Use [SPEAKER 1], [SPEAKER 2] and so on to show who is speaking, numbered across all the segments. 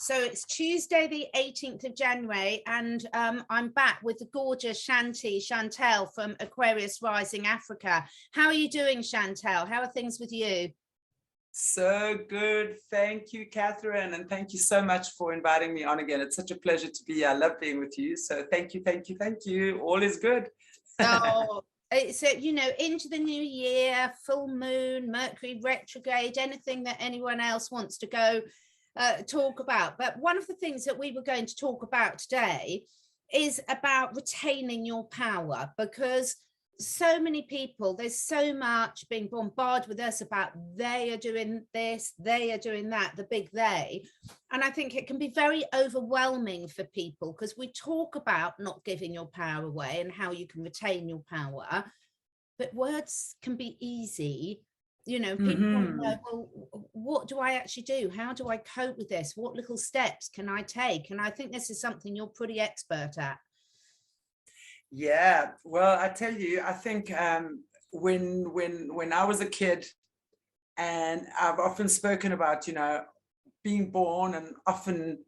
[SPEAKER 1] So it's Tuesday, the 18th of January, and I'm back with the gorgeous Chantelle from Aquarius Rising Africa. How are you doing, Chantelle? How are things with you?
[SPEAKER 2] So good. Thank you, Catherine. And thank you so much for inviting me on again. It's such a pleasure to be here. I love being with you. So thank you, thank you, thank you. All is good.
[SPEAKER 1] Oh, it's into the new year, full moon, Mercury retrograde, anything that anyone else wants to go talk about. But one of the things that we were going to talk about today is about retaining your power, because so many people, there's so much being bombarded with us about they are doing this, they are doing that, the big they. And I think it can be very overwhelming for people, because we talk about not giving your power away and how you can retain your power, but words can be easy. People want to know, well, what do I actually do? How do I cope with this? What little steps can I take? And I think this is something you're pretty expert at.
[SPEAKER 2] Yeah, well, I tell you, I think when I was a kid, and I've often spoken about, being born, and often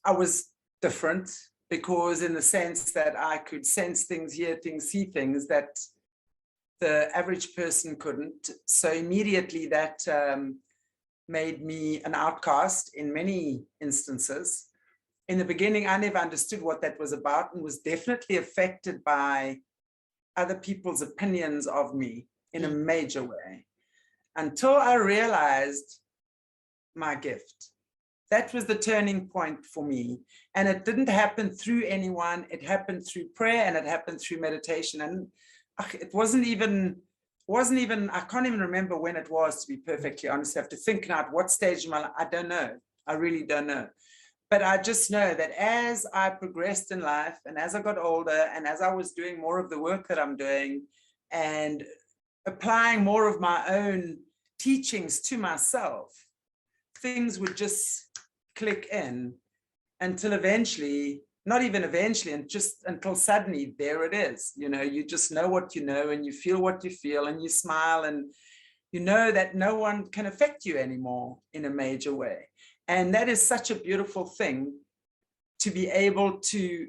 [SPEAKER 2] I was different, because in the sense that I could sense things, hear things, see things that the average person couldn't. So immediately that made me an outcast in many instances. In the beginning, I never understood what that was about, and was definitely affected by other people's opinions of me in a major way, until I realized my gift. That was the turning point for me. And it didn't happen through anyone. It happened through prayer, and it happened through meditation. And it wasn't even, I can't even remember when it was, to be perfectly honest. I have to think now at what stage in my life. I don't know. I really don't know. But I just know that as I progressed in life, and as I got older, and as I was doing more of the work that I'm doing, and applying more of my own teachings to myself, things would just click in until eventually, not even eventually, and just until suddenly there it is. You just know what you know, and you feel what you feel, and you smile, and you know that no one can affect you anymore in a major way. And that is such a beautiful thing to be able to,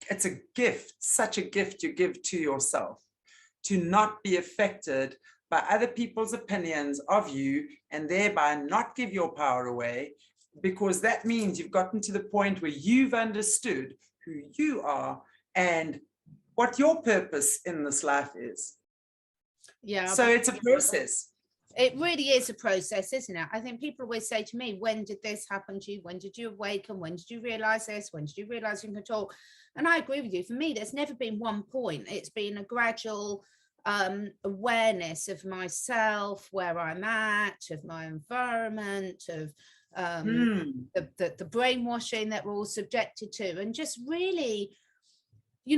[SPEAKER 2] it's a gift, such a gift you give to yourself, to not be affected by other people's opinions of you, and thereby not give your power away, because that means you've gotten to the point where you've understood who you are and what your purpose in this life is. Yeah. So it's a process.
[SPEAKER 1] It really is a process, isn't it? I think people always say to me, when did this happen to you? When did you awaken? When did you realize this? When did you realize you can talk? And I agree with you. For me, there's never been one point. It's been a gradual awareness of myself, where I'm at, of my environment, of the brainwashing that we're all subjected to, and just really,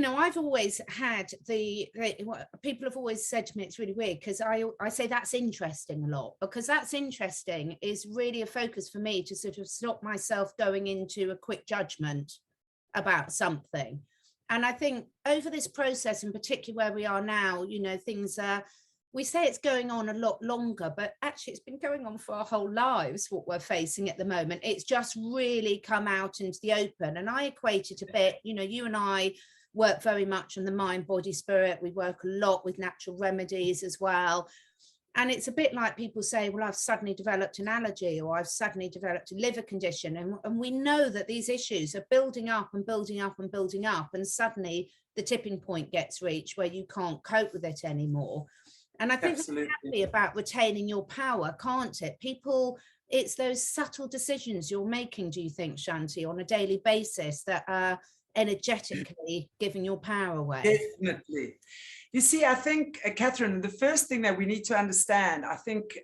[SPEAKER 1] I've always had people have always said to me, it's really weird, because I say that's interesting a lot, because that's interesting is really a focus for me, to sort of stop myself going into a quick judgment about something. And I think over this process, in particular where we are now, things are, we say it's going on a lot longer, but actually it's been going on for our whole lives, what we're facing at the moment. It's just really come out into the open. And I equate it a bit, you and I work very much on the mind, body, spirit. We work a lot with natural remedies as well. And it's a bit like people say, well, I've suddenly developed an allergy, or I've suddenly developed a liver condition. And we know that these issues are building up and building up and building up. And suddenly the tipping point gets reached where you can't cope with it anymore. And I think
[SPEAKER 2] Absolutely.
[SPEAKER 1] It's exactly about retaining your power, can't it? People, it's those subtle decisions you're making, do you think, Shanti, on a daily basis that are energetically giving your power away?
[SPEAKER 2] Definitely. You see, I think, Catherine, the first thing that we need to understand, I think,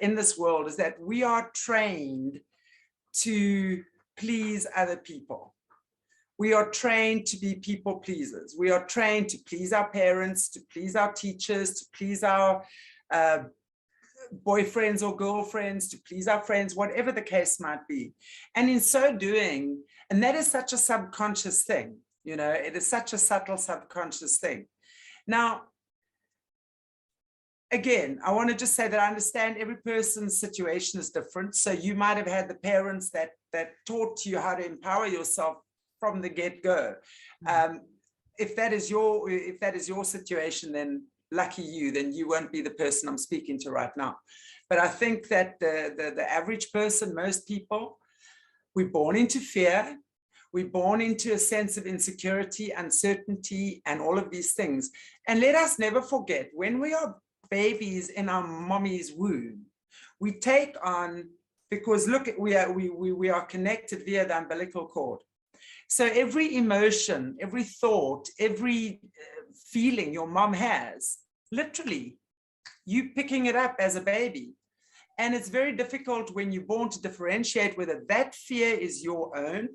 [SPEAKER 2] in this world, is that we are trained to please other people. We are trained to be people pleasers. We are trained to please our parents, to please our teachers, to please our boyfriends or girlfriends, to please our friends, whatever the case might be. And in so doing, and that is such a subconscious thing, it is such a subtle subconscious thing. Now, again, I want to just say that I understand every person's situation is different. So you might have had the parents that taught you how to empower yourself from the get-go. If that is your situation, then lucky you, then you won't be the person I'm speaking to right now. But I think that the average person, most people, we're born into fear. We're born into a sense of insecurity, uncertainty, and all of these things. And let us never forget, when we are babies in our mommy's womb, we take on, because look, we are connected via the umbilical cord. So every emotion, every thought, every feeling your mom has, literally, you picking it up as a baby. And it's very difficult when you're born to differentiate whether that fear is your own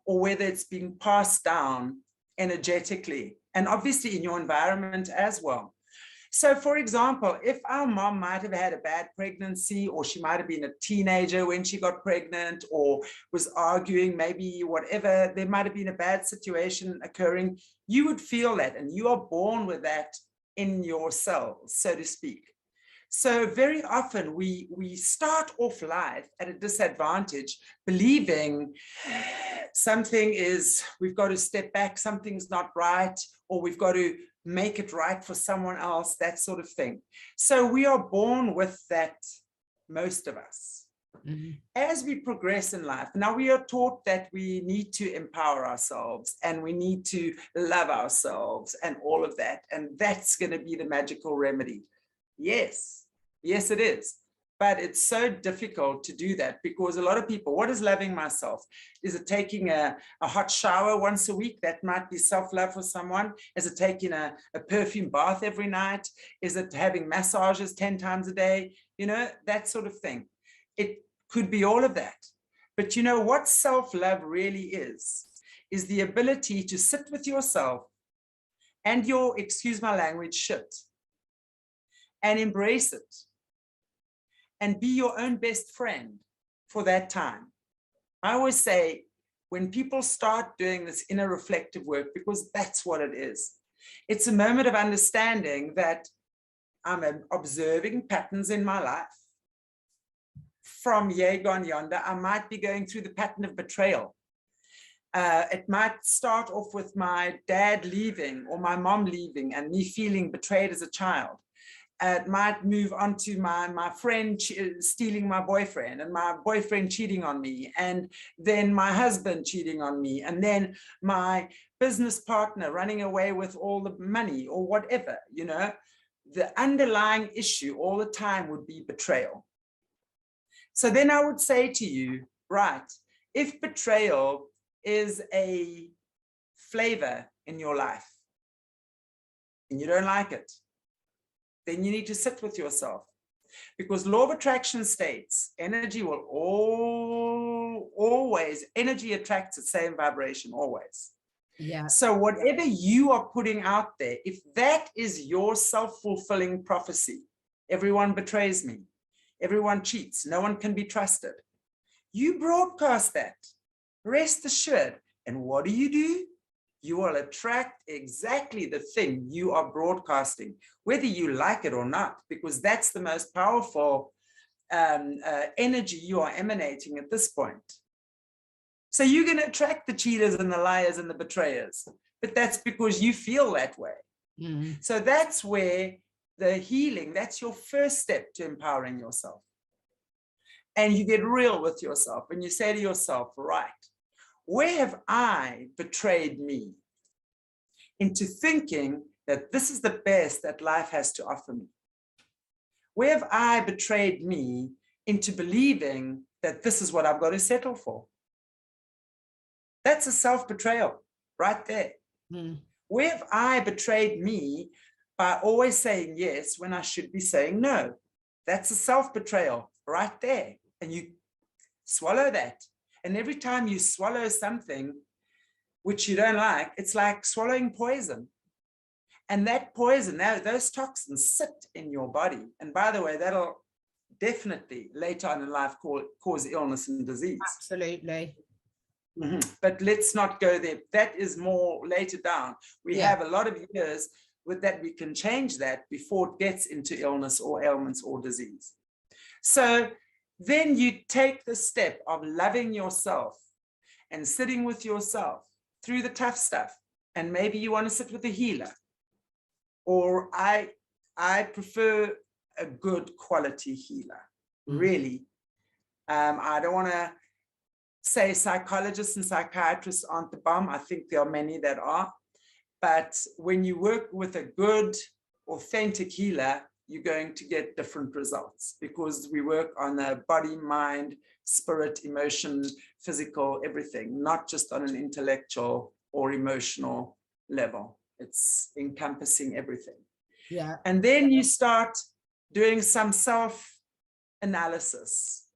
[SPEAKER 2] or whether it's being passed down energetically, and obviously in your environment as well. So for example, if our mom might have had a bad pregnancy, or she might have been a teenager when she got pregnant, or was arguing, maybe whatever, there might have been a bad situation occurring, you would feel that, and you are born with that in your cells, so to speak. So very often we start off life at a disadvantage, believing we've got to step back, something's not right, or we've got to make it right for someone else, that sort of thing. So we are born with that, most of us. Mm-hmm. As we progress in life, now we are taught that we need to empower ourselves and we need to love ourselves and all of that. And that's going to be the magical remedy. Yes, it is. But it's so difficult to do that, because a lot of people, what is loving myself? Is it taking a hot shower once a week? That might be self-love for someone. Is it taking a perfume bath every night? Is it having massages 10 times a day? You know, that sort of thing. It could be all of that. But you know what self-love really is the ability to sit with yourself and your, excuse my language, shit, and embrace it. And be your own best friend for that time. I always say, when people start doing this inner reflective work, because that's what it is, it's a moment of understanding that I'm observing patterns in my life. From yea gone yonder, I might be going through the pattern of betrayal. It might start off with my dad leaving or my mom leaving and me feeling betrayed as a child. It might move on to my friend stealing my boyfriend, and my boyfriend cheating on me, and then my husband cheating on me, and then my business partner running away with all the money or whatever. You know, the underlying issue all the time would be betrayal. So then I would say to you, right, if betrayal is a flavor in your life and you don't like it, then you need to sit with yourself, because law of attraction states energy will always, energy attracts the same vibration always. Yeah. So whatever you are putting out there, if that is your self-fulfilling prophecy, everyone betrays me, everyone cheats, no one can be trusted, you broadcast that, rest assured. And what do? You will attract exactly the thing you are broadcasting, whether you like it or not, because that's the most powerful energy you are emanating at this point. So you're going to attract the cheaters and the liars and the betrayers, but that's because you feel that way. Mm-hmm. So that's where the healing, that's your first step to empowering yourself. And you get real with yourself and you say to yourself, right, where have I betrayed me into thinking that this is the best that life has to offer me? Where have I betrayed me into believing that this is what I've got to settle for? That's a self-betrayal right there. Mm. Where have I betrayed me by always saying yes when I should be saying no? That's a self-betrayal right there. And you swallow that. And every time you swallow something which you don't like, it's like swallowing poison. And that poison, those toxins sit in your body. And by the way, that'll definitely later on in life cause illness and disease.
[SPEAKER 1] Absolutely.
[SPEAKER 2] Mm-hmm. But let's not go there. That is more later down. We have a lot of years with that we can change that before it gets into illness or ailments or disease. So then you take the step of loving yourself and sitting with yourself through the tough stuff. And maybe you want to sit with a healer, or I prefer a good quality healer, really. I don't want to say psychologists and psychiatrists aren't the bomb. I think there are many that are. But when you work with a good, authentic healer, you're going to get different results, because we work on the body, mind, spirit, emotion, physical, everything, not just on an intellectual or emotional level. It's encompassing everything.
[SPEAKER 1] Yeah.
[SPEAKER 2] And then you start doing some self-analysis,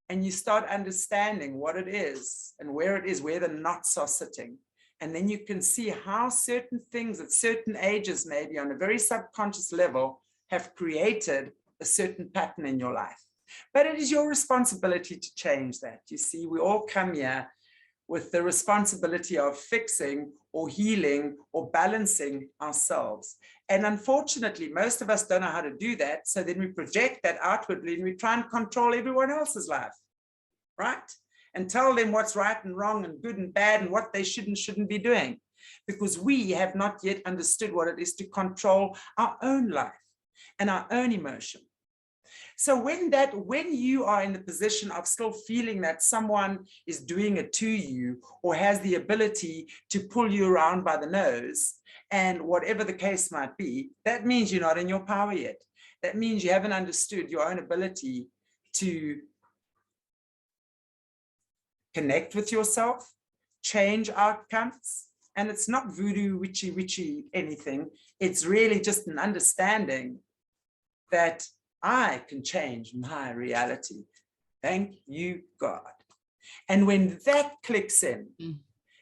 [SPEAKER 2] and you start understanding what it is and where it is, where the knots are sitting. And then you can see how certain things at certain ages, maybe on a very subconscious level, have created a certain pattern in your life. But it is your responsibility to change that. You see, we all come here with the responsibility of fixing or healing or balancing ourselves. And unfortunately, most of us don't know how to do that. So then we project that outwardly and we try and control everyone else's life, right? And tell them what's right and wrong and good and bad and what they should and shouldn't be doing, because we have not yet understood what it is to control our own life and our own emotion. So when you are in the position of still feeling that someone is doing it to you or has the ability to pull you around by the nose, and whatever the case might be, that means you're not in your power yet. That means you haven't understood your own ability to connect with yourself, change outcomes. And it's not voodoo, witchy anything. It's really just an understanding that I can change my reality. Thank you, God. And when that clicks in,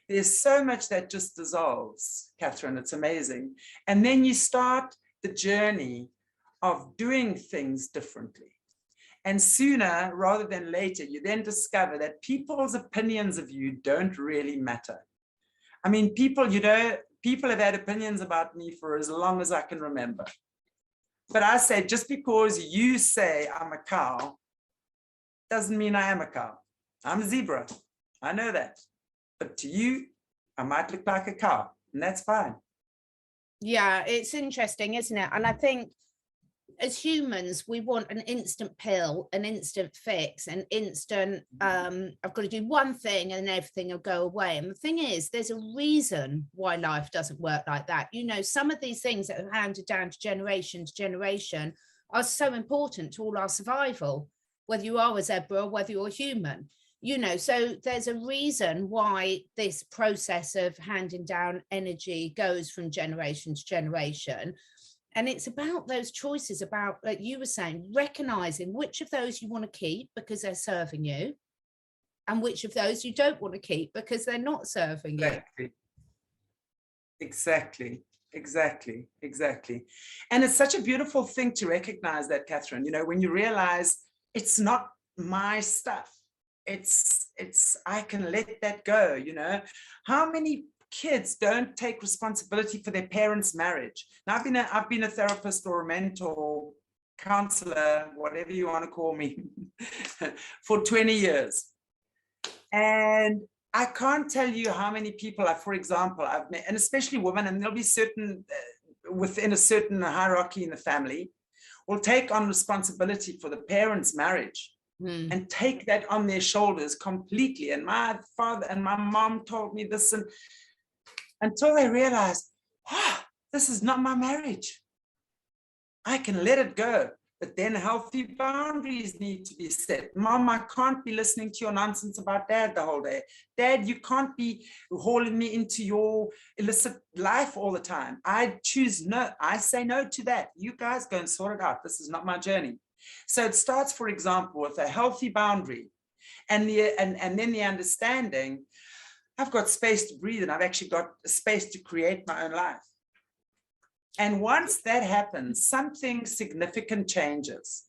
[SPEAKER 2] there's so much that just dissolves, Catherine. It's amazing. And then you start the journey of doing things differently. And sooner rather than later, you then discover that people's opinions of you don't really matter. I mean, people have had opinions about me for as long as I can remember. But I say, just because you say I'm a cow, doesn't mean I am a cow. I'm a zebra. I know that. But to you, I might look like a cow, and that's fine.
[SPEAKER 1] Yeah, it's interesting, isn't it? And I think as humans, we want an instant pill, an instant fix, an instant, I've got to do one thing and everything will go away. And the thing is, there's a reason why life doesn't work like that. You know, some of these things that are handed down to generation are so important to all our survival, whether you are a zebra or whether you're a human. You know, so there's a reason why this process of handing down energy goes from generation to generation. And it's about those choices, about, like you were saying, recognizing which of those you want to keep because they're serving you, and which of those you don't want to keep because they're not serving you.
[SPEAKER 2] Exactly. And it's such a beautiful thing to recognize that, Catherine, you know, when you realize it's not my stuff, it's I can let that go. You know, how many kids don't take responsibility for their parents' marriage? Now, I've been a therapist or a mentor, counselor, whatever you want to call me, for 20 years. And I can't tell you how many people for example, I've met, and especially women, and there'll be certain, within a certain hierarchy in the family, will take on responsibility for the parents' marriage. And take that on their shoulders completely. And my father and my mom told me this, and until they realized, this is not my marriage. I can let it go, but then healthy boundaries need to be set. Mom, I can't be listening to your nonsense about dad the whole day. Dad, you can't be hauling me into your illicit life all the time. I say no to that. You guys go and sort it out. This is not my journey. So it starts, for example, with a healthy boundary, and then the understanding, I've got space to breathe, and I've actually got space to create my own life. And once that happens, something significant changes.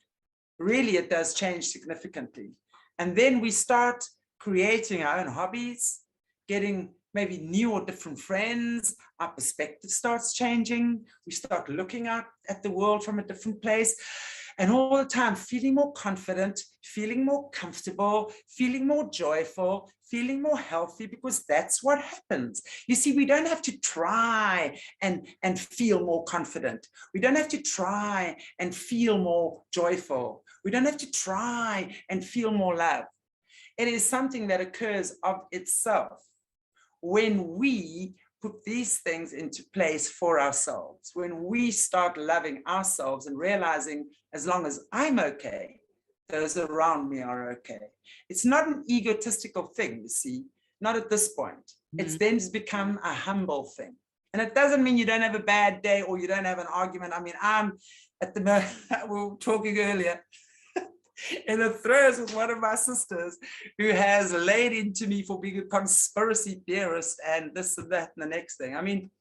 [SPEAKER 2] Really, it does change significantly. And then we start creating our own hobbies, getting maybe new or different friends, our perspective starts changing. We start looking out at the world from a different place. And all the time feeling more confident, feeling more comfortable, feeling more joyful, feeling more healthy, because that's what happens. You see, we don't have to try and feel more confident. We don't have to try and feel more joyful. We don't have to try and feel more love. It is something that occurs of itself when we put these things into place for ourselves, when we start loving ourselves and realizing, as long as I'm okay, those around me are okay. It's not an egotistical thing, you see, not at this point. It's then become a humble thing. And it doesn't mean you don't have a bad day or you don't have an argument. I mean, I'm at the moment, we were talking earlier, in the throes with one of my sisters who has laid into me for being a conspiracy theorist and this and that and the next thing. I mean,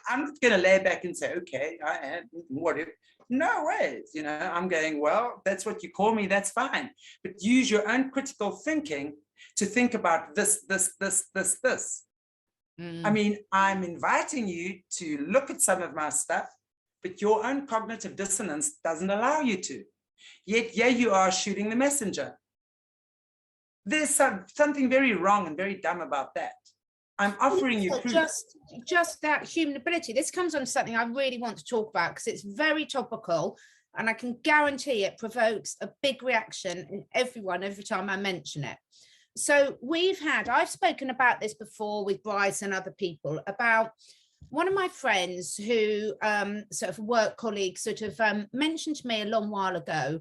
[SPEAKER 2] I'm not going to lay back and say, okay, I am, whatever. No way. You know, I'm going, well, that's what you call me, that's fine. But use your own critical thinking to think about this. I mean, I'm inviting you to look at some of my stuff, but your own cognitive dissonance doesn't allow you to. Yet, here you are shooting the messenger. There's something very wrong and very dumb about that. I'm offering you proof.
[SPEAKER 1] Just that human ability. This comes on to something I really want to talk about because it's very topical, and I can guarantee it provokes a big reaction in everyone every time I mention it. So I've spoken about this before with Bryce and other people, about one of my friends who sort of a work colleague sort of mentioned to me a long while ago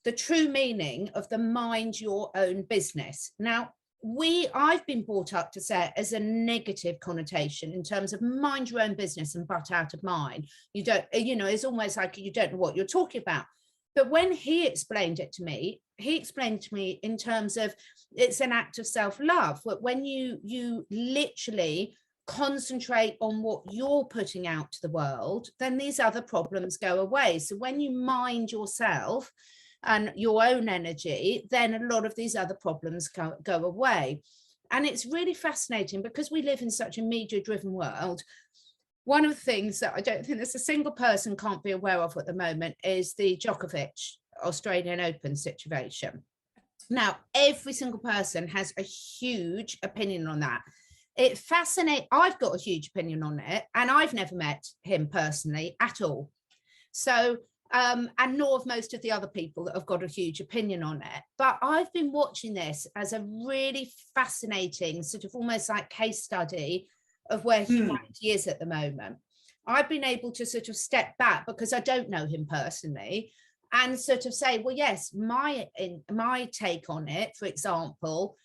[SPEAKER 1] the true meaning of the mind your own business. Now, I've been brought up to say it as a negative connotation in terms of mind your own business and butt out of mine. You don't, you know, it's almost like you don't know what you're talking about. But when he explained it to me, he explained to me in terms of it's an act of self-love. When you literally concentrate on what you're putting out to the world, then these other problems go away. So when you mind yourself and your own energy, then a lot of these other problems go away. And it's really fascinating because we live in such a media-driven world. One of the things that I don't think there's a single person can't be aware of at the moment is the Djokovic Australian Open situation. Now, every single person has a huge opinion on that. It fascinates. I've got a huge opinion on it, and I've never met him personally at all. So, and nor have most of the other people that have got a huge opinion on it. But I've been watching this as a really fascinating sort of almost like case study of where humanity is at the moment. I've been able to sort of step back because I don't know him personally and sort of say, well, yes, my take on it, for example,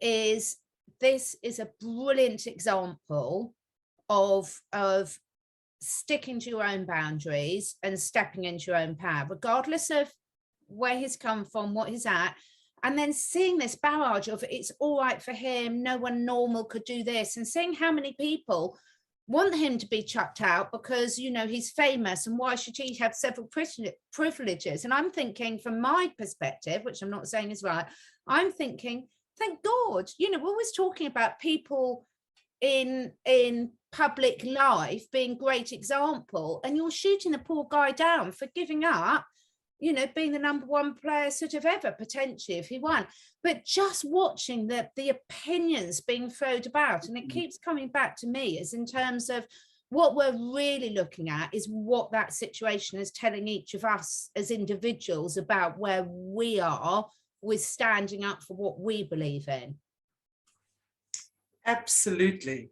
[SPEAKER 1] is this is a brilliant example of sticking to your own boundaries and stepping into your own power, regardless of where he's come from, what he's at, and then seeing this barrage of it's all right for him, no one normal could do this, and seeing how many people want him to be chucked out because, you know, he's famous and why should he have several privileges. And I'm thinking from my perspective, which I'm not saying is right, I'm thinking, thank God, you know, we're always talking about people in public life being great example, and you're shooting the poor guy down for giving up, you know, being the number one player sort of ever potentially if he won. But just watching the opinions being thrown about, and it keeps coming back to me as in terms of what we're really looking at is what that situation is telling each of us as individuals about where we are with standing up for what we believe in.
[SPEAKER 2] Absolutely.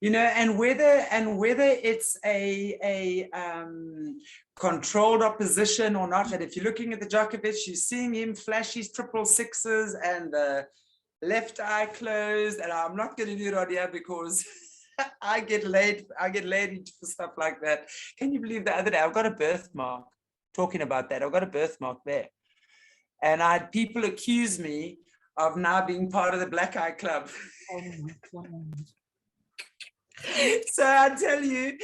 [SPEAKER 2] You know, and whether it's a controlled opposition or not, and if you're looking at the Djokovic, you're seeing him flash his 666 and the left eye closed, and I'm not going to do it on here because I get laid into stuff like that. Can you believe the other day I've got a birthmark talking about that? I've got a birthmark there, and I had people accuse me of now being part of the Black Eye Club.
[SPEAKER 1] Oh my God.
[SPEAKER 2] So I tell you,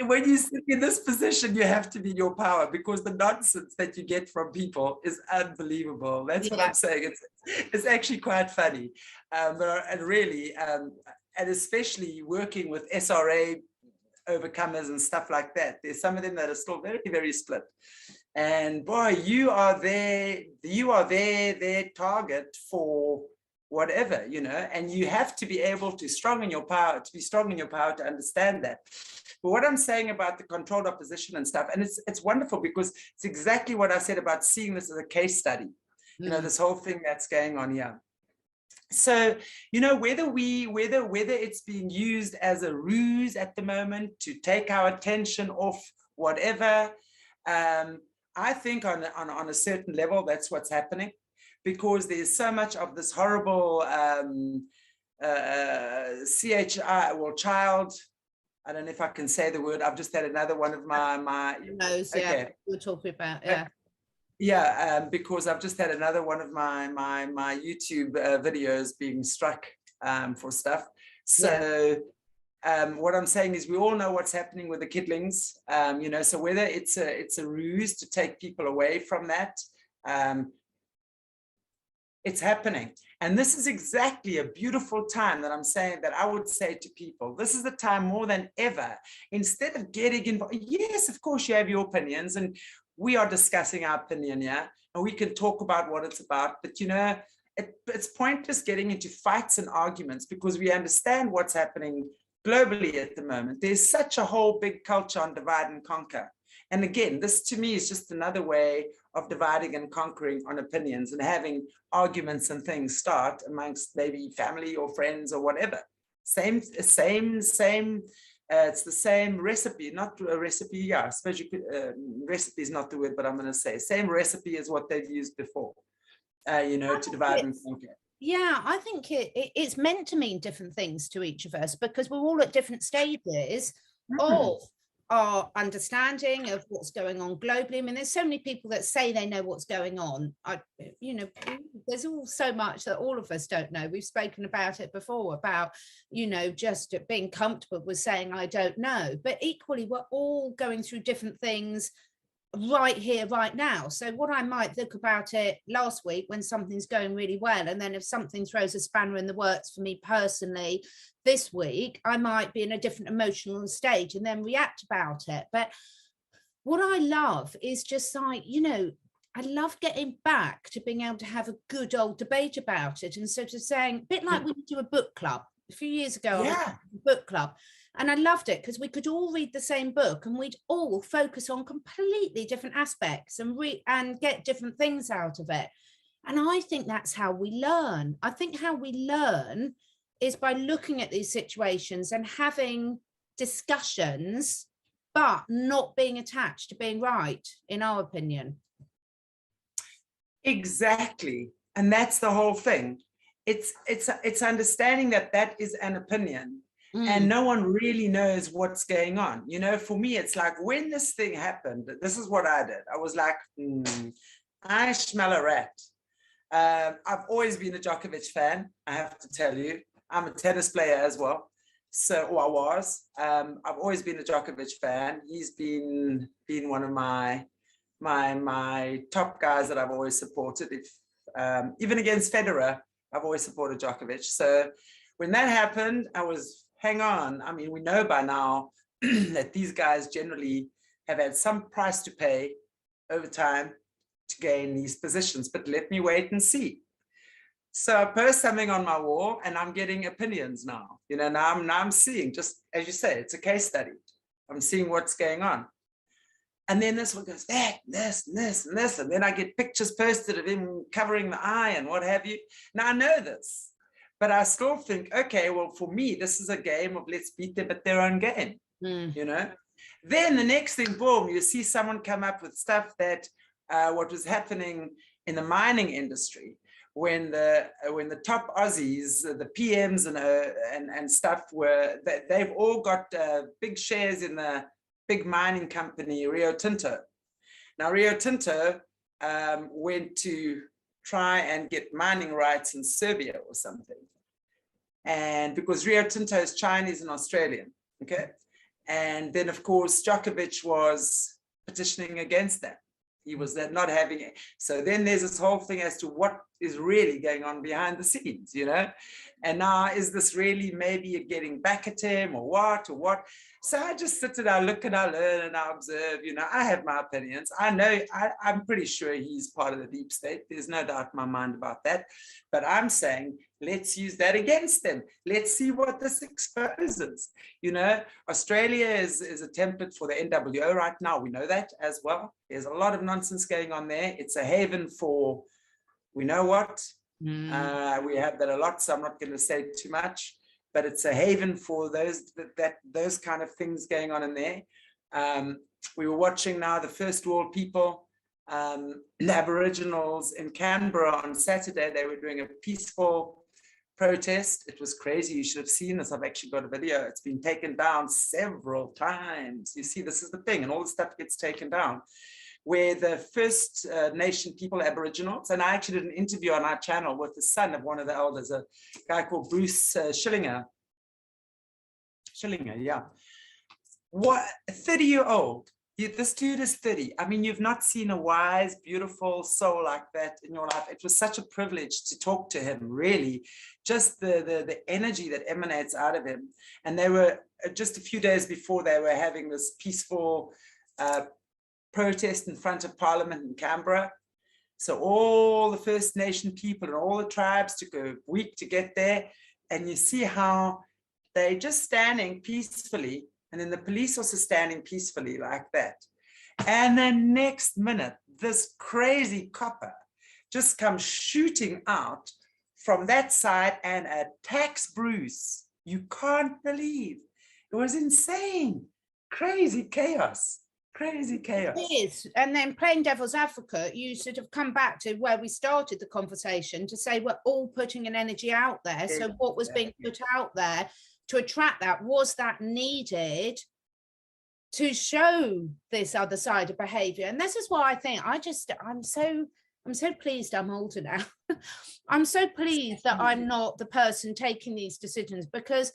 [SPEAKER 2] when you sit in this position, you have to be in your power, because the nonsense that you get from people is unbelievable. That's what I'm saying. It's actually quite funny. And really, especially working with SRA overcomers and stuff like that, there's some of them that are still very, very split. And boy, you are their target for whatever, you know, and you have to be able to be strong in your power to understand that. But what I'm saying about the controlled opposition and stuff, and it's wonderful because it's exactly what I said about seeing this as a case study, you know, this whole thing that's going on here. So, you know, whether it's being used as a ruse at the moment to take our attention off whatever, I think on a certain level, that's what's happening, because there's so much of this horrible CHI, well, child, I don't know if I can say the word. I've just had another one of my
[SPEAKER 1] nose, okay. Yeah, we're talking about, yeah.
[SPEAKER 2] Yeah, because I've just had another one of my YouTube videos being struck for stuff. So what I'm saying is we all know what's happening with the kidlings, you know, so whether it's a ruse to take people away from that, it's happening. And this is exactly a beautiful time that I'm saying that I would say to people, this is the time more than ever, instead of getting involved. Yes, of course you have your opinions, and we are discussing our opinion, yeah, and we can talk about what it's about, but you know, it's pointless getting into fights and arguments, because we understand what's happening globally at the moment. There's such a whole big culture on divide and conquer. And again, this to me is just another way of dividing and conquering on opinions and having arguments and things start amongst maybe family or friends or whatever. Same. It's the same recipe, not a recipe. Yeah, I suppose you could, recipe is not the word, but I'm going to say same recipe as what they've used before, you know, to divide and conquer.
[SPEAKER 1] Yeah, I think it's meant to mean different things to each of us, because we're all at different stages of our understanding of what's going on globally. I mean, there's so many people that say they know what's going on. You know, there's all so much that all of us don't know. We've spoken about it before, about, you know, just being comfortable with saying, I don't know. But equally, we're all going through different things right here, right now. So what I might think about it last week when something's going really well, and then if something throws a spanner in the works for me personally this week, I might be in a different emotional stage and then react about it. But what I love is just like, you know, I love getting back to being able to have a good old debate about it, and sort of saying, a bit like we do a book club a few years ago. Yeah. I was a book club, and I loved it because we could all read the same book and we'd all focus on completely different aspects and get different things out of it. And I think that's how we learn. I think how we learn is by looking at these situations and having discussions, but not being attached to being right, in our opinion.
[SPEAKER 2] Exactly. And that's the whole thing. It's understanding that is an opinion. And no one really knows what's going on. You know, for me, it's like when this thing happened, this is what I did. I was like, I smell a rat. I've always been a Djokovic fan, I have to tell you. I'm a tennis player as well. So, or I was. I've always been a Djokovic fan. He's been one of my top guys that I've always supported. Even against Federer, I've always supported Djokovic. So when that happened, I was, hang on. I mean, we know by now that these guys generally have had some price to pay over time to gain these positions, but let me wait and see. So I post something on my wall and I'm getting opinions now. You know, now I'm seeing, just as you say, it's a case study. I'm seeing what's going on. And then this one goes, that, this, and this, and this. And then I get pictures posted of him covering the eye and what have you. Now I know this. But I still think, okay, well, for me, this is a game of let's beat them at their own game, you know? Then the next thing, boom, you see someone come up with stuff that what was happening in the mining industry when the top Aussies, the PMs and stuff they've all got big shares in the big mining company, Rio Tinto. Now, Rio Tinto went to try and get mining rights in Serbia or something. And because Rio Tinto is Chinese and Australian, okay? And then, of course, Djokovic was petitioning against that. He was not having it. So then there's this whole thing as to what is really going on behind the scenes, you know? And now is this really maybe getting back at him or what? So I just sit and I look and I learn and I observe, you know, I have my opinions. I know, I'm pretty sure he's part of the deep state. There's no doubt in my mind about that. But I'm saying, let's use that against them. Let's see what this exposes. You know, Australia is a template for the NWO right now. We know that as well. There's a lot of nonsense going on there. It's a haven for, we know what, we have that a lot, so I'm not going to say too much. But it's a haven for those kind of things going on in there. We were watching now the First World People, the Aboriginals in Canberra on Saturday. They were doing a peaceful protest. It was crazy. You should have seen this. I've actually got a video. It's been taken down several times. You see, this is the thing, and all the stuff gets taken down. Where the First Nation people, Aboriginals, and I actually did an interview on our channel with the son of one of the elders, a guy called Bruce Schillinger, yeah. What, 30-year-old, this dude is 30. I mean, you've not seen a wise, beautiful soul like that in your life. It was such a privilege to talk to him, really. Just the energy that emanates out of him. And they were, just a few days before, they were having this peaceful protest in front of Parliament in Canberra. So all the First Nation people and all the tribes took a week to get there. And you see how they're just standing peacefully, and then the police also standing peacefully like that. And then next minute, this crazy copper just comes shooting out from that side and attacks Bruce. You can't believe. It was insane. Crazy chaos. Crazy chaos.
[SPEAKER 1] It is. And then playing devil's advocate, you sort of come back to where we started the conversation to say we're all putting an energy out there. So what was being put out there to attract that, was that needed to show this other side of behavior? And this is why I think I'm so pleased I'm older now. I'm so pleased that I'm not the person taking these decisions, because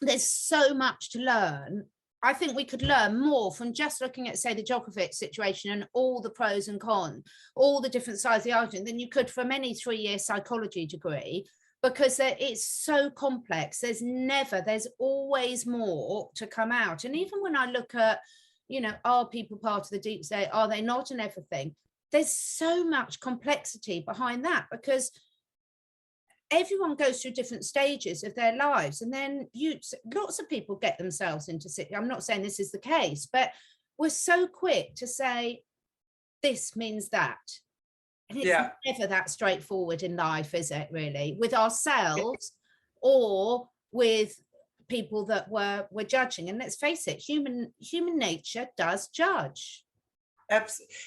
[SPEAKER 1] there's so much to learn. I think we could learn more from just looking at, say, the Djokovic situation and all the pros and cons, all the different sides of the argument, than you could from any 3-year psychology degree, because it's so complex. There's always more to come out. And even when I look at, you know, are people part of the deep state? Are they not? And everything. There's so much complexity behind that, because everyone goes through different stages of their lives, and then lots of people get themselves into I'm not saying this is the case, but we're so quick to say this means that, and it's never that straightforward in life, is it, really, with ourselves or with people that we're judging? And let's face it, human nature does judge.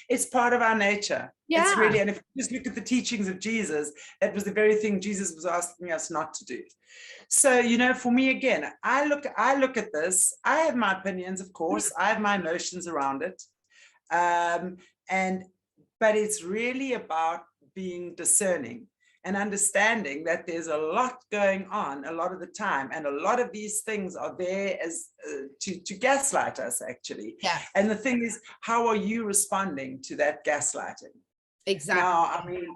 [SPEAKER 2] It's part of our nature.
[SPEAKER 1] Yeah.
[SPEAKER 2] It's really, and if you just look at the teachings of Jesus, that was the very thing Jesus was asking us not to do. So, you know, for me, again, I look at this. I have my opinions, of course. I have my emotions around it. But it's really about being discerning and understanding that there's a lot going on a lot of the time, and a lot of these things are there as to gaslight us, actually.
[SPEAKER 1] Yeah.
[SPEAKER 2] And the thing is, how are you responding to that gaslighting?
[SPEAKER 1] Exactly.
[SPEAKER 2] Now, I mean,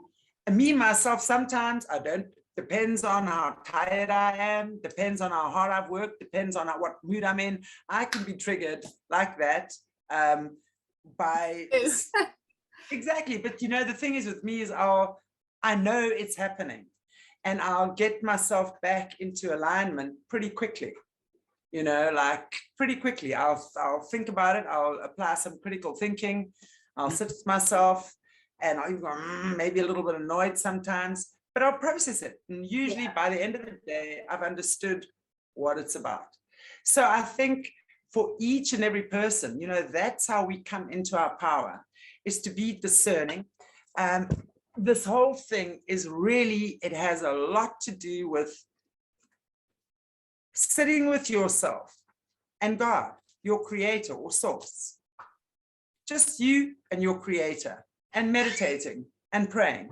[SPEAKER 2] me myself, sometimes I don't. Depends on how tired I am. Depends on how hard I've worked. Depends on what mood I'm in. I can be triggered like that by exactly. But you know, the thing is with me is I know it's happening, and I'll get myself back into alignment pretty quickly. You know, like pretty quickly. I'll think about it. I'll apply some critical thinking. I'll sit with myself, and I'll even go, maybe a little bit annoyed sometimes, but I'll process it. And usually by the end of the day, I've understood what it's about. So I think for each and every person, you know, that's how we come into our power, is to be discerning. This whole thing is really, it has a lot to do with sitting with yourself and God, your creator or source. Just you and your creator, and meditating and praying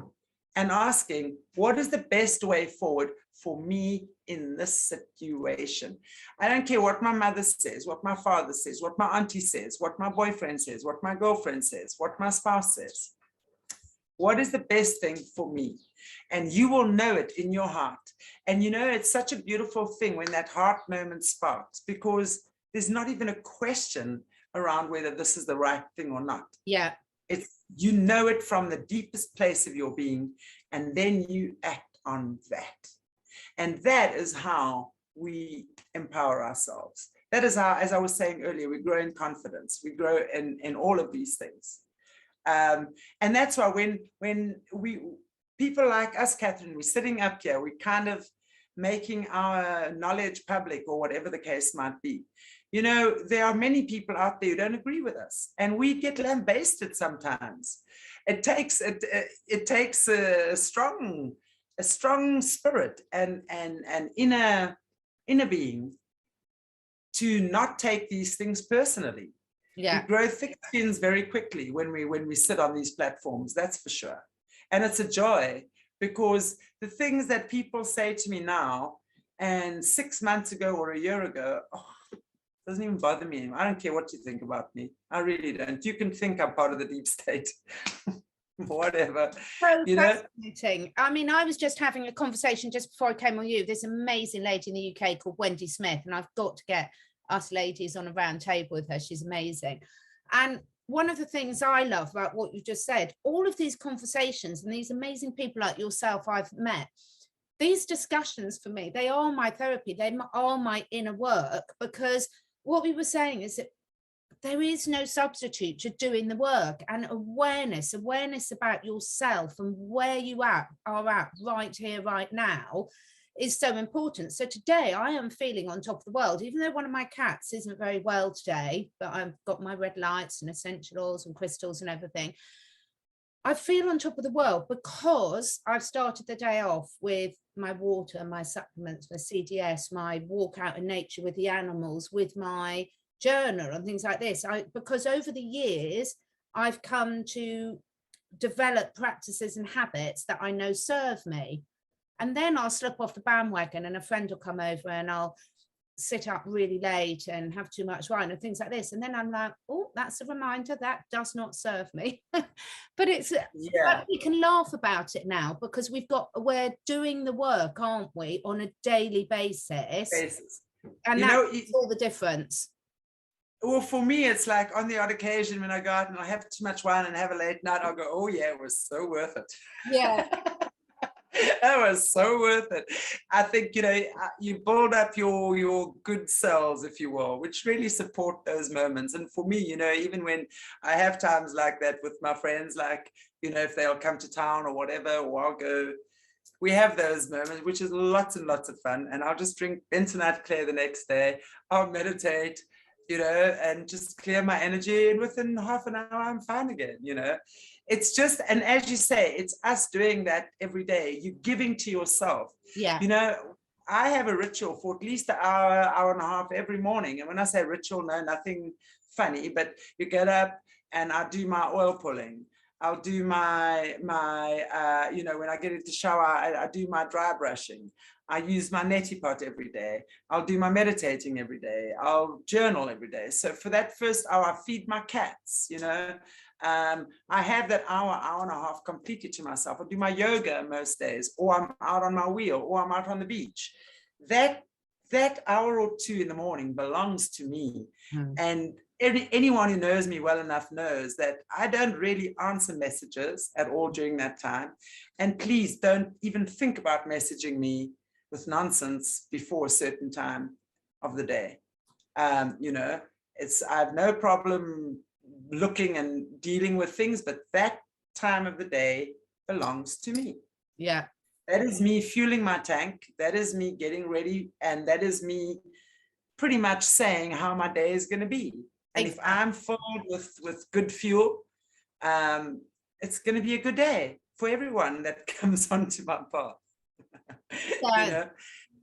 [SPEAKER 2] and asking, what is the best way forward for me in this situation? I don't care what my mother says, what my father says, what my auntie says, what my boyfriend says, what my girlfriend says, what my spouse says. what is the best thing for me? And you will know it in your heart. And you know, it's such a beautiful thing when that heart moment sparks, because there's not even a question around whether this is the right thing or not.
[SPEAKER 1] Yeah.
[SPEAKER 2] It's, you know it from the deepest place of your being, and then you act on that. And that is how we empower ourselves. That is how, as I was saying earlier, we grow in confidence. We grow in all of these things. And that's why when people like us, Catherine, we're sitting up here, we're kind of making our knowledge public, or whatever the case might be. You know, there are many people out there who don't agree with us, and we get lambasted sometimes. It takes a strong spirit and an inner being to not take these things personally.
[SPEAKER 1] Yeah.
[SPEAKER 2] We grow thick skins very quickly when we sit on these platforms, that's for sure. And it's a joy, because the things that people say to me now and 6 months ago or a year ago, doesn't even bother me anymore. I don't care what you think about me. I really don't. You can think I'm part of the deep state. Whatever.
[SPEAKER 1] So
[SPEAKER 2] you know?
[SPEAKER 1] Fascinating. I mean, I was just having a conversation just before I came on you. This amazing lady in the UK called Wendy Smith, and I've got to get us ladies on a round table with her. She's amazing. And one of the things I love about what you just said, all of these conversations and these amazing people like yourself I've met, these discussions for me, they are my therapy. They are my inner work, because what we were saying is that there is no substitute to doing the work, and awareness about yourself and where you are at right here, right now, is so important. So today I am feeling on top of the world, even though one of my cats isn't very well today, but I've got my red lights and essential oils and crystals and everything. I feel on top of the world because I've started the day off with my water, my supplements, my CDS, my walk out in nature with the animals, with my journal and things like this. Because over the years, I've come to develop practices and habits that I know serve me. And then I'll slip off the bandwagon and a friend will come over and I'll sit up really late and have too much wine and things like this. And then I'm like, oh, that's a reminder that does not serve me. But it's,
[SPEAKER 2] yeah,
[SPEAKER 1] we can laugh about it now because we're doing the work, aren't we, on a daily basis. And that's all the difference.
[SPEAKER 2] Well, for me, it's like on the odd occasion when I go out and I have too much wine and have a late night, I'll go, oh yeah, it was so worth it.
[SPEAKER 1] Yeah.
[SPEAKER 2] That was so worth it. I think, you know, you build up your good cells, if you will, which really support those moments. And for me, you know, even when I have times like that with my friends, like, you know, if they'll come to town or whatever, or I'll go, we have those moments, which is lots and lots of fun. And I'll just drink bentonite clear the next day. I'll meditate, you know, and just clear my energy. And within half an hour, I'm fine again, you know. It's just, and as you say, it's us doing that every day. You're giving to yourself.
[SPEAKER 1] Yeah.
[SPEAKER 2] You know, I have a ritual for at least an hour and a half every morning. And when I say ritual, no, nothing funny, but you get up and I do my oil pulling. I'll do my you know, when I get into the shower, I do my dry brushing. I use my neti pot every day. I'll do my meditating every day. I'll journal every day. So for that first hour, I feed my cats, you know. I have that hour and a half completely to myself. I do my yoga most days, or I'm out on my wheel, or I'm out on the beach. That hour or two in the morning belongs to me. And anyone who knows me well enough knows that I don't really answer messages at all during that time. And please don't even think about messaging me with nonsense before a certain time of the day. You know, I have no problem looking and dealing with things, but that time of the day belongs to me.
[SPEAKER 1] Yeah.
[SPEAKER 2] That is me fueling my tank. That is me getting ready. And that is me pretty much saying how my day is going to be. And if I'm filled with good fuel, it's going to be a good day for everyone that comes onto my path.
[SPEAKER 1] Yeah.
[SPEAKER 2] You know?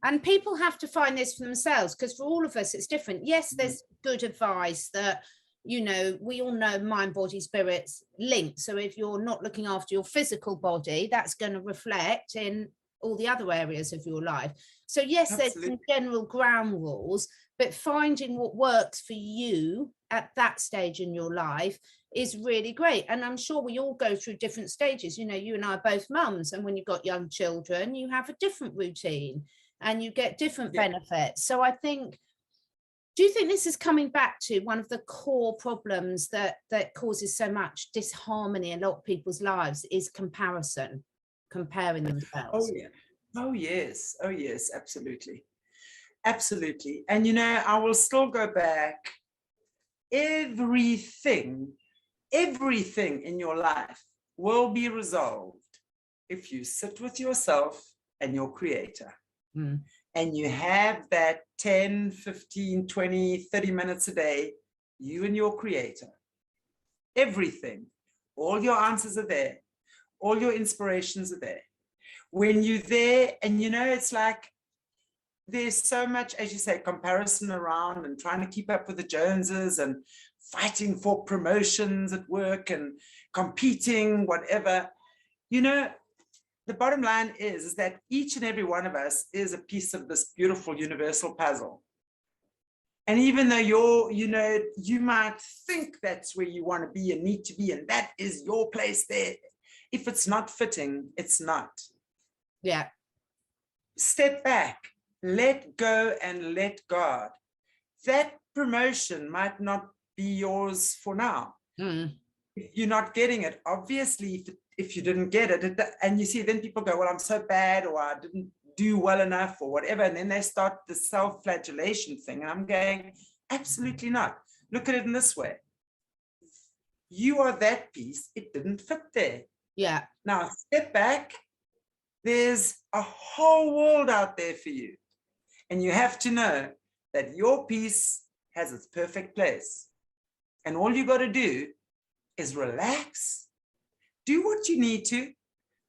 [SPEAKER 1] And people have to find this for themselves, because for all of us, it's different. Yes, there's good advice that, you know, we all know mind, body, spirits linked. So if you're not looking after your physical body, that's going to reflect in all the other areas of your life. So yes, there's some general ground rules, but finding what works for you at that stage in your life is really great. And I'm sure we all go through different stages. You know, you and I are both mums, and when you've got young children, you have a different routine and you get different benefits. So I think, do you think this is coming back to one of the core problems that causes so much disharmony in a lot of people's lives is comparison, comparing themselves?
[SPEAKER 2] Oh yeah. Oh yes. Oh yes, absolutely. Absolutely. And you know, I will still go back. Everything in your life will be resolved if you sit with yourself and your creator. And you have that 10, 15, 20, 30 minutes a day, you and your creator. Everything, all your answers are there. All your inspirations are there. When you're there, and you know, it's like, there's so much, as you say, comparison around and trying to keep up with the Joneses and fighting for promotions at work and competing, whatever. You know, the bottom line is that each and every one of us is a piece of this beautiful universal puzzle. And even though you might think that's where you want to be and need to be, and that is your place there, if it's not fitting, it's not.
[SPEAKER 1] Yeah.
[SPEAKER 2] Step back. Let go and let God. That promotion might not be yours for now. If you're not getting it, obviously, if you didn't get it, and you see, then people go, well, I'm so bad, or I didn't do well enough, or whatever. And then they start the self-flagellation thing. And I'm going, absolutely not. Look at it in this way. You are that piece. It didn't fit there.
[SPEAKER 1] Yeah.
[SPEAKER 2] Now, step back. There's a whole world out there for you. And you have to know that your piece has its perfect place. And all you got to do is relax, do what you need to,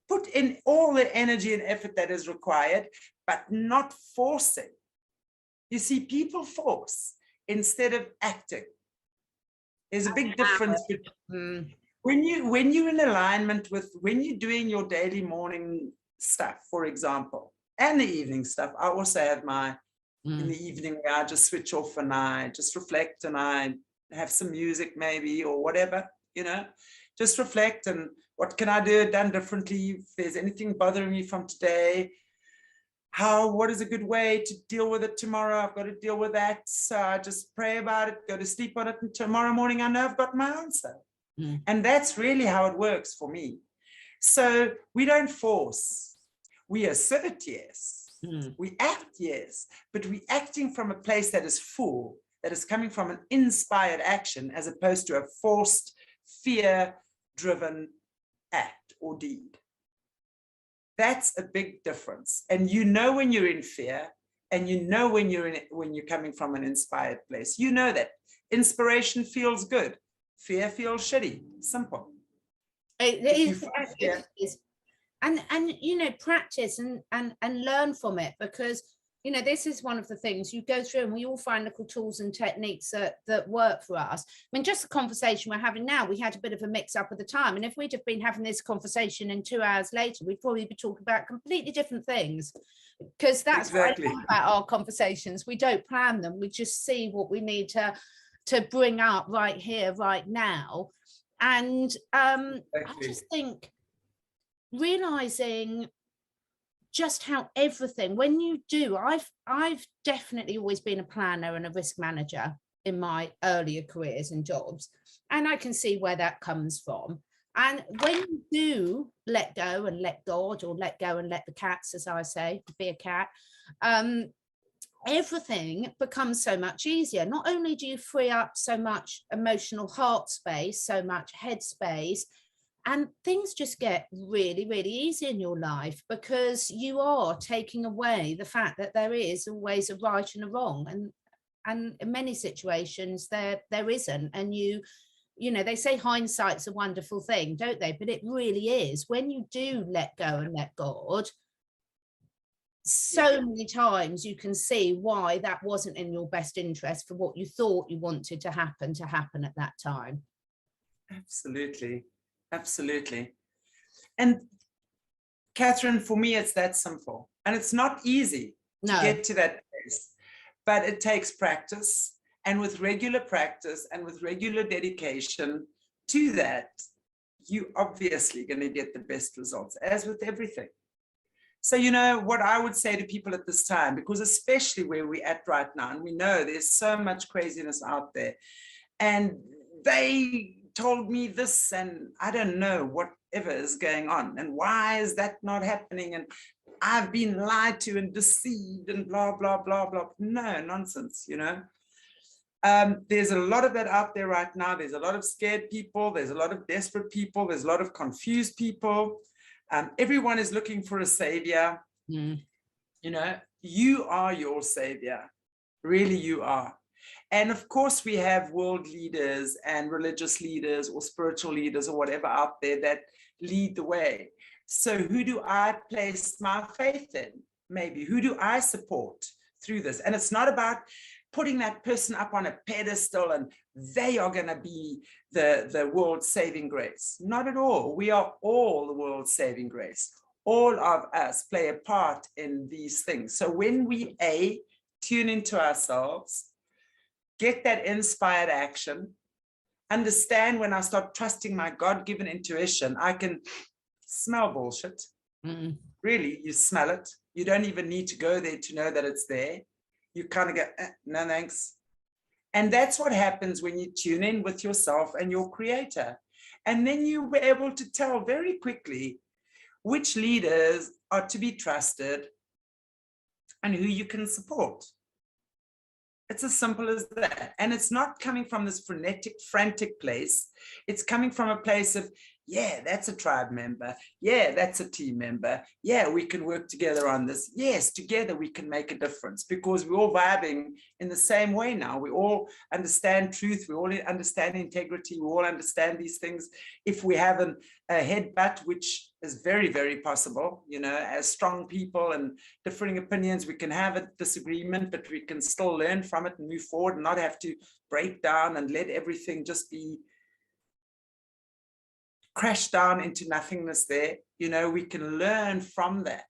[SPEAKER 2] put in all the energy and effort that is required, but not forcing. You see, people force instead of acting. There's a big difference between when you're in alignment with, when you're doing your daily morning stuff, for example, and the evening stuff. I also have my, in the evening where I just switch off and I just reflect and I have some music maybe or whatever, you know, just reflect and what can I do done differently? If there's anything bothering me from today, what is a good way to deal with it tomorrow? I've got to deal with that. So I just pray about it, go to sleep on it, and tomorrow morning I know I've got my answer. And that's really how it works for me. So we don't force. We assert, yes. We act, yes. But we're acting from a place that is full, that is coming from an inspired action, as opposed to a forced, fear-driven act or deed. That's a big difference. And you know when you're in fear, and you know when you're coming from an inspired place. You know that inspiration feels good, fear feels shitty. Simple.
[SPEAKER 1] It is. And you know, practice and learn from it, because you know, this is one of the things you go through, and we all find little tools and techniques that work for us. I mean, just the conversation we're having now, we had a bit of a mix up at the time, and if we'd have been having this conversation and 2 hours later, we'd probably be talking about completely different things, because that's exactly what I love about our conversations. We don't plan them, we just see what we need to bring up right here, right now. And I just think realizing just how everything, when you do, I've definitely always been a planner and a risk manager in my earlier careers and jobs, and I can see where that comes from. And when you do let go and let God, or let go and let the cats, as I say, be a cat, everything becomes so much easier. Not only do you free up so much emotional heart space, so much head space, and things just get really, really easy in your life, because you are taking away the fact that there is always a right and a wrong. And in many situations there isn't. And you know, they say hindsight's a wonderful thing, don't they? But it really is. When you do let go and let God, so many times you can see why that wasn't in your best interest for what you thought you wanted to happen at that time.
[SPEAKER 2] Absolutely. Absolutely. And Catherine, for me, it's that simple. And it's not easy to get to that place, but it takes practice. And with regular practice and with regular dedication to that, you obviously going to get the best results, as with everything. So, you know, what I would say to people at this time, because especially where we're at right now, and we know there's so much craziness out there, and they told me this, and I don't know whatever is going on, and why is that not happening? And I've been lied to and deceived and blah, blah, blah, blah. No, nonsense, you know. There's a lot of that out there right now. There's a lot of scared people. There's a lot of desperate people. There's a lot of confused people. Everyone is looking for a savior. You know, you are your savior. Really, you are. And of course, we have world leaders and religious leaders or spiritual leaders or whatever out there that lead the way. So who do I place my faith in? Maybe who do I support through this? And it's not about putting that person up on a pedestal and they are going to be the world's saving grace. Not at all. We are all the world's saving grace. All of us play a part in these things. So when we tune into ourselves, get that inspired action, understand when I start trusting my God-given intuition, I can smell bullshit. Really, you smell it. You don't even need to go there to know that it's there. You kind of go, no thanks. And that's what happens when you tune in with yourself and your creator. And then you were able to tell very quickly which leaders are to be trusted and who you can support. It's as simple as that. And it's not coming from this frenetic, frantic place. It's coming from a place of, yeah, that's a tribe member. Yeah, that's a team member. Yeah, we can work together on this. Yes, together we can make a difference because we're all vibing in the same way now. We all understand truth. We all understand integrity. We all understand these things. If we have a headbutt, which is very, very possible, you know, as strong people and differing opinions, we can have a disagreement, but we can still learn from it and move forward and not have to break down and let everything just be crash down into nothingness there. You know, we can learn from that.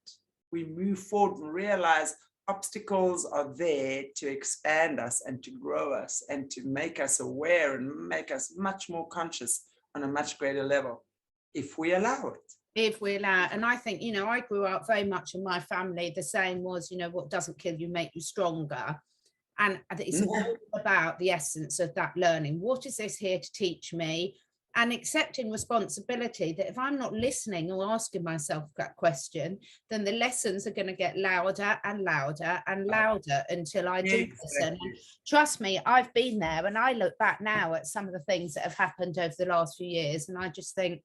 [SPEAKER 2] We move forward and realize obstacles are there to expand us and to grow us and to make us aware and make us much more conscious on a much greater level, if we allow it.
[SPEAKER 1] If we allow. And I think, you know, I grew up very much in my family. The saying was, you know, what doesn't kill you make you stronger. And it's all about the essence of that learning. What is this here to teach me? And accepting responsibility that if I'm not listening or asking myself that question, then the lessons are going to get louder and louder and louder until I do listen. And trust me, I've been there, and I look back now at some of the things that have happened over the last few years, and I just think,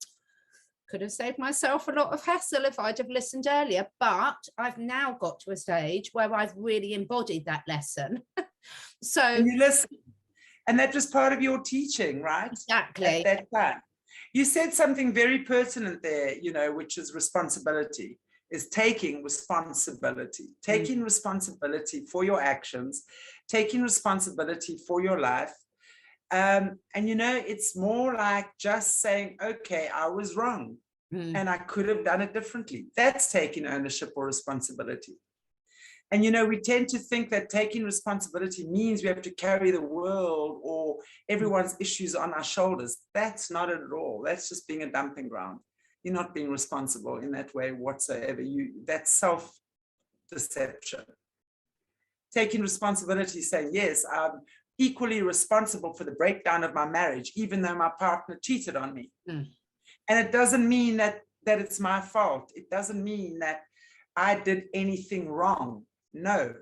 [SPEAKER 1] could have saved myself a lot of hassle if I'd have listened earlier. But I've now got to a stage where I've really embodied that lesson. So
[SPEAKER 2] and you listen. And that was part of your teaching, right?
[SPEAKER 1] Exactly.
[SPEAKER 2] At that time. You said something very pertinent there, you know, which is responsibility, is taking responsibility, taking responsibility for your actions, taking responsibility for your life. And, you know, it's more like just saying, okay, I was wrong and I could have done it differently. That's taking ownership or responsibility. And, you know, we tend to think that taking responsibility means we have to carry the world or everyone's issues on our shoulders. That's not it at all. That's just being a dumping ground. You're not being responsible in that way whatsoever. That's self-deception. Taking responsibility, saying, yes, I'm equally responsible for the breakdown of my marriage, even though my partner cheated on me. And it doesn't mean that it's my fault. It doesn't mean that I did anything wrong. No.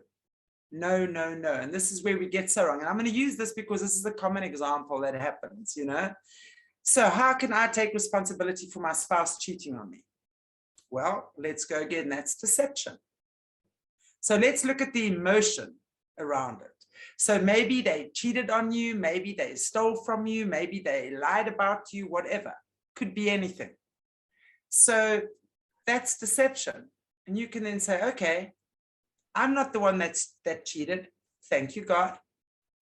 [SPEAKER 2] And this is where we get so wrong. And I'm going to use this because this is a common example that happens, you know. So how can I take responsibility for my spouse cheating on me? Well, let's go again. That's deception. So let's look at the emotion around it. So maybe they cheated on you, maybe they stole from you, maybe they lied about you, whatever. Could be anything. So that's deception. And you can then say, okay, I'm not the one that cheated. Thank you, God.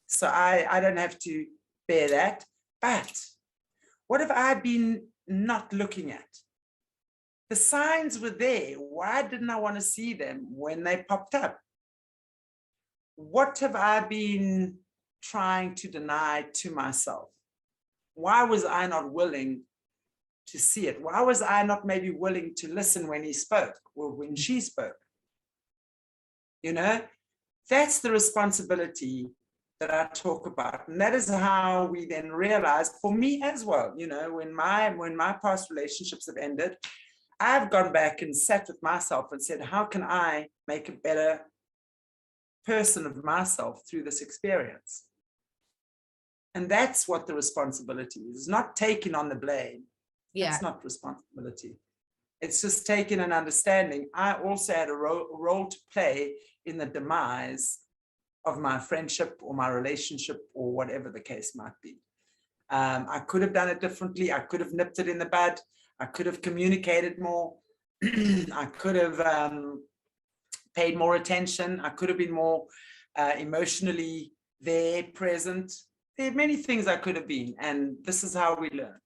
[SPEAKER 2] So I don't have to bear that. But what have I been not looking at? the signs were there. Why didn't I want to see them when they popped up? What have I been trying to deny to myself? Why was I not willing to see it? Why was I not maybe willing to listen when he spoke or when she spoke? You know, that's the responsibility that I talk about. And that is how we then realize, for me as well, you know, when my past relationships have ended, I've gone back and sat with myself and said, how can I make a better person of myself through this experience? And that's what the responsibility is, not taking on the blame.
[SPEAKER 1] Yeah.
[SPEAKER 2] That's not responsibility. It's just taking an understanding. I also had a role to play in the demise of my friendship or my relationship or whatever the case might be. I could have done it differently. I could have nipped it in the bud. I could have communicated more. I could have paid more attention. I could have been more emotionally there, present. There are many things I could have been, and this is how we learn.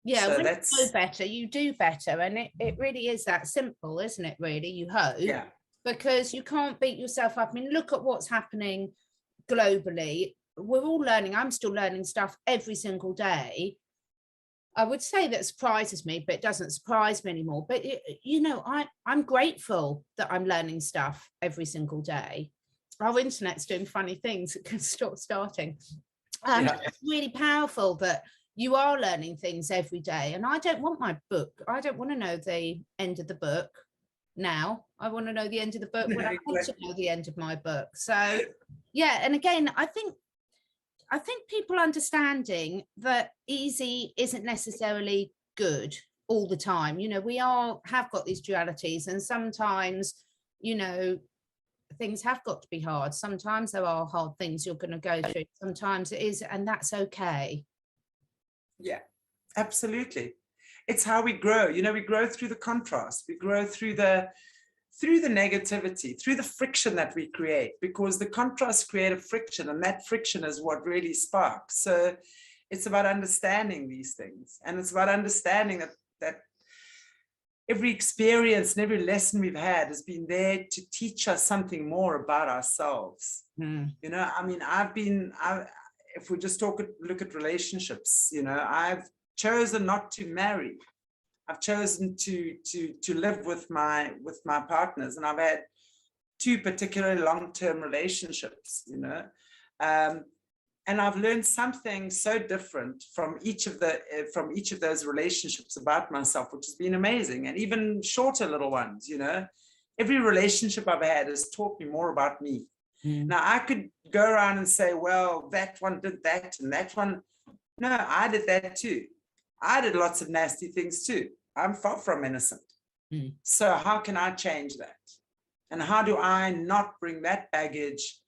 [SPEAKER 1] Yeah,
[SPEAKER 2] So
[SPEAKER 1] when
[SPEAKER 2] that's,
[SPEAKER 1] you know better, you do better. And it really is that simple, isn't it, really? You hope.
[SPEAKER 2] yeah.
[SPEAKER 1] Because you can't beat yourself up. I mean, look at what's happening globally. We're all learning. I'm still learning stuff every single day. I would say that surprises me, but it doesn't surprise me anymore. But, you know, I'm grateful that I'm learning stuff every single day. Our internet's doing funny things. It can stop starting. It's really powerful that you are learning things every day. And I don't want my book. I don't want to know the end of the book now. I want to know the end of the book when I want to know the end of my book. So, yeah. And again, I think people understanding that easy isn't necessarily good all the time. You know, we have got these dualities, and sometimes, you know, things have got to be hard. Sometimes there are hard things you're going to go through. Sometimes it is, and that's okay.
[SPEAKER 2] Yeah, absolutely. It's how we grow. You know, we grow through the contrast. We grow through the negativity, through the friction that we create, because the contrasts create a friction, and that friction is what really sparks. So it's about understanding these things, and it's about understanding that every experience and every lesson we've had has been there to teach us something more about ourselves. You know, I mean, if we just look at relationships, you know, I've chosen not to marry. I've chosen to live with my partners, and I've had 2 particularly long-term relationships, you know, and I've learned something so different from each of those relationships about myself, which has been amazing. And even shorter little ones, you know, every relationship I've had has taught me more about me. Now, I could go around and say, well, that one did that and that one. No, I did that too. I did lots of nasty things too. I'm far from innocent. So how can I change that? And how do I not bring that baggage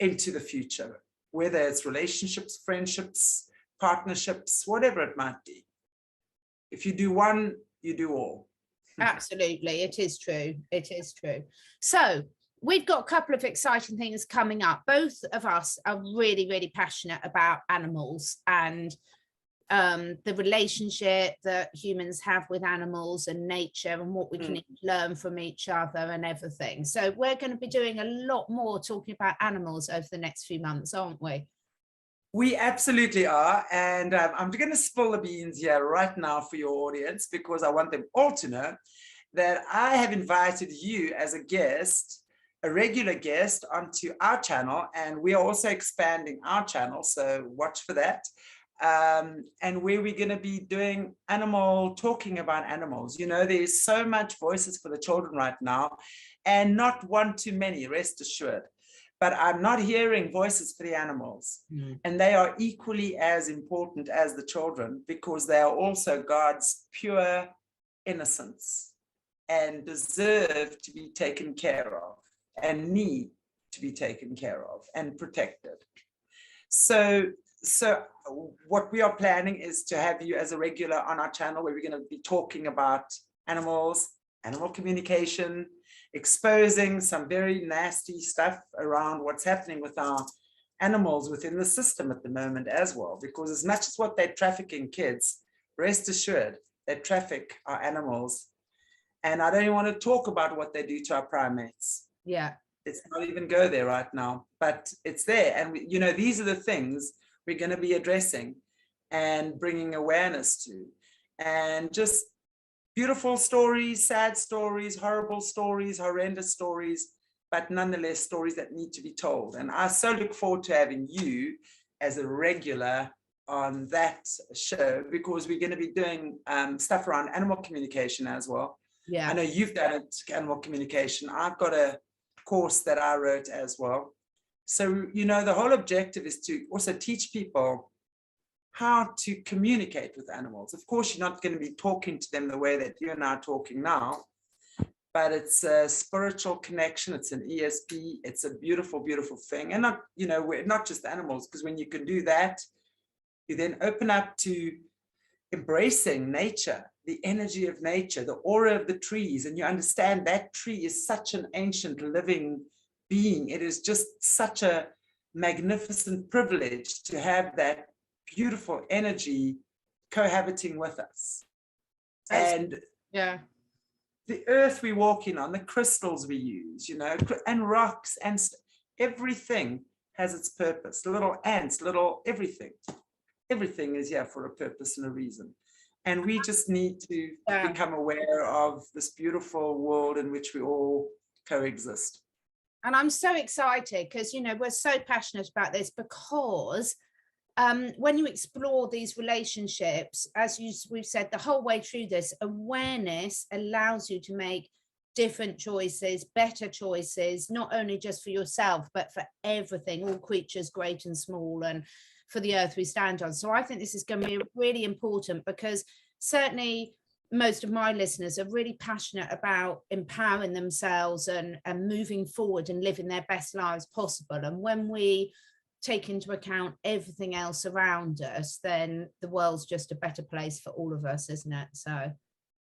[SPEAKER 2] into the future, whether it's relationships, friendships, partnerships, whatever it might be? If you do one, you do all.
[SPEAKER 1] Absolutely. It is true. It is true. So we've got a couple of exciting things coming up. Both of us are really, really passionate about animals and the relationship that humans have with animals and nature, and what we can learn from each other and everything. So we're going to be doing a lot more talking about animals over the next few months, aren't we?
[SPEAKER 2] We absolutely are. And I'm going to spill the beans here right now for your audience, because I want them all to know that I have invited you as a guest, a regular guest, onto our channel, and we are also expanding our channel, so watch for that. And where we're going to be doing talking about animals. You know, there's so much voices for the children right now, and not one too many, rest assured. But I'm not hearing voices for the animals. And they are equally as important as the children, because they are also God's pure innocence and deserve to be taken care of and need to be taken care of and protected. So what we are planning is to have you as a regular on our channel, where we're going to be talking about animals, animal communication, exposing some very nasty stuff around what's happening with our animals within the system at the moment as well. Because as much as what they're trafficking kids, rest assured, that traffic our animals. And I don't even want to talk about what they do to our primates.
[SPEAKER 1] Yeah.
[SPEAKER 2] Let's not even go there right now, but it's there. And, you know, these are the things we're going to be addressing and bringing awareness to. And just beautiful stories, sad stories, horrible stories, horrendous stories, but nonetheless stories that need to be told. And I so look forward to having you as a regular on that show, because we're going to be doing stuff around animal communication as well.
[SPEAKER 1] Yeah.
[SPEAKER 2] I know you've done it, animal communication. I've got a course that I wrote as well. So, you know, the whole objective is to also teach people how to communicate with animals. Of course, you're not going to be talking to them the way that you and I are talking now, but it's a spiritual connection. It's an ESP. It's a beautiful, beautiful thing. And not, you know, we're not just animals, because when you can do that, you then open up to embracing nature, the energy of nature, the aura of the trees, and you understand that tree is such an ancient living being. It is just such a magnificent privilege to have that beautiful energy cohabiting with us. And
[SPEAKER 1] yeah,
[SPEAKER 2] the earth we walk in on, the crystals we use, you know, and rocks, and everything has its purpose. Little ants, little everything is here for a purpose and a reason. And we just need to become aware of this beautiful world in which we all coexist.
[SPEAKER 1] And I'm so excited because, you know, we're so passionate about this, because when you explore these relationships, as we've said the whole way through this, awareness allows you to make different choices, better choices, not only just for yourself, but for everything, all creatures, great and small, and for the earth we stand on. So I think this is going to be really important, because certainly most of my listeners are really passionate about empowering themselves and moving forward and living their best lives possible. And when we take into account everything else around us, then the world's just a better place for all of us, isn't it? So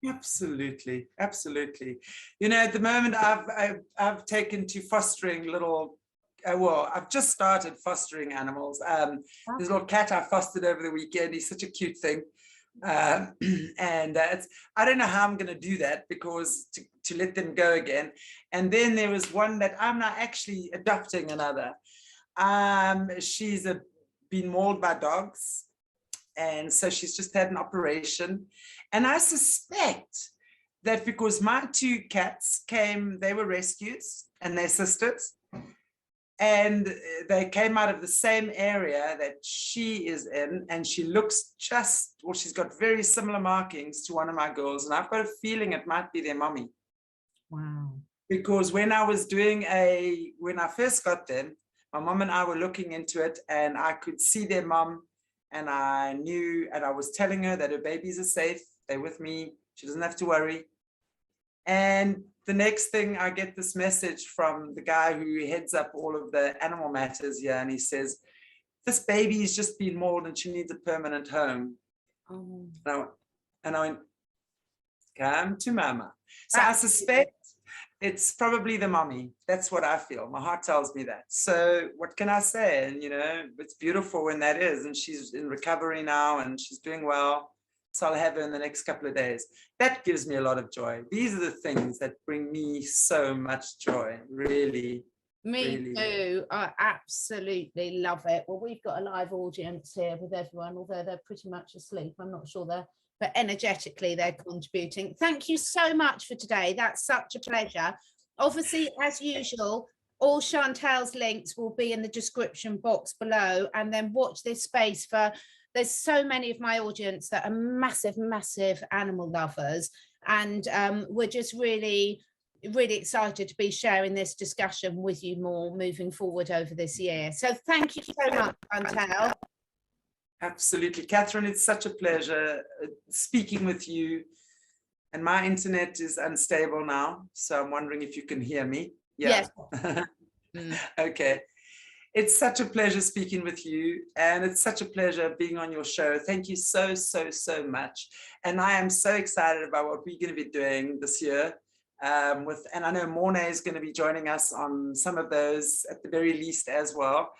[SPEAKER 2] absolutely, absolutely. You know, at the moment I've taken to fostering little well, I've just started fostering animals. There's a little cat I fostered over the weekend. He's such a cute thing. And it's, I don't know how I'm going to do that, because to let them go again. And then there was one that I'm not actually adopting another. She's been mauled by dogs. And so she's just had an operation. And I suspect that because my two cats came, they were rescues and they're sisters. And they came out of the same area that she is in, and she looks just, well, she's got very similar markings to one of my girls, and I've got a feeling it might be their mommy.
[SPEAKER 1] Wow.
[SPEAKER 2] Because when I first got them, my mom and I were looking into it, and I could see their mom, and I knew, and I was telling her that her babies are safe, they're with me, she doesn't have to worry. And the next thing, I get this message from the guy who heads up all of the animal matters here, and he says, this baby's just been mauled and she needs a permanent home. Oh. And I went, come to mama. So I suspect it's probably the mommy. That's what I feel. My heart tells me that. So what can I say? And, you know, it's beautiful when that is. And she's in recovery now and she's doing well. So I'll have her in the next couple of days. That gives me a lot of joy. These are the things that bring me so much joy, really.
[SPEAKER 1] Me too. I absolutely love it. Well, we've got a live audience here with everyone, although they're pretty much asleep. I'm not sure but energetically they're contributing. Thank you so much for today. That's such a pleasure. Obviously, as usual, all Chantelle's links will be in the description box below, and then watch this space for, there's so many of my audience that are massive, massive animal lovers. And we're just really excited to be sharing this discussion with you more moving forward over this year. So thank you so much, Chantelle.
[SPEAKER 2] Absolutely. Catherine, it's such a pleasure speaking with you. And my internet is unstable now, so I'm wondering if you can hear me. Yeah. Yes. Okay. It's such a pleasure speaking with you, and it's such a pleasure being on your show. Thank you so, so, so much. And I am so excited about what we're going to be doing this year. And I know Mornay is going to be joining us on some of those at the very least as well.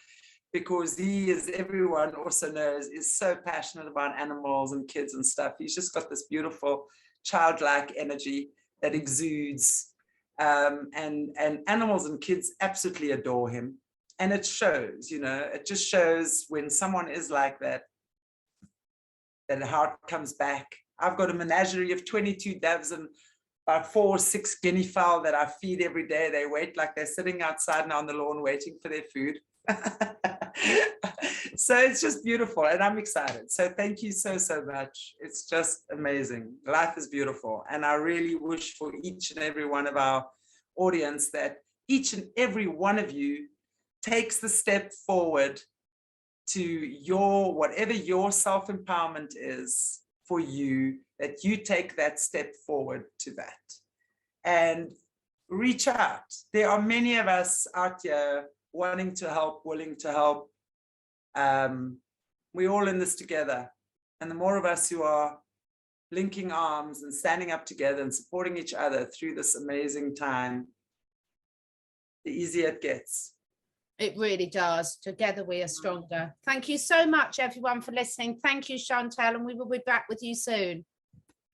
[SPEAKER 2] because he, as everyone also knows, is so passionate about animals and kids and stuff. He's just got this beautiful childlike energy that exudes, and animals and kids absolutely adore him. And it shows, you know, it just shows when someone is like that, that how it comes back. I've got a menagerie of 22 doves and about 4 or 6 guinea fowl that I feed every day. They wait like they're sitting outside now on the lawn waiting for their food. So it's just beautiful, and I'm excited. So thank you so much. It's just amazing. Life is beautiful, and I really wish for each and every one of our audience that each and every one of you takes the step forward to your, whatever your self-empowerment is for you, that you take that step forward to that and reach out. There are many of us out here wanting to help, willing to help. We're all in this together. And the more of us who are linking arms and standing up together and supporting each other through this amazing time, the easier it gets.
[SPEAKER 1] It really does. Together we are stronger. Thank you so much, everyone, for listening. Thank you, Chantelle, and we will be back with you soon.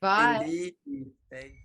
[SPEAKER 1] Bye.
[SPEAKER 2] Indeed.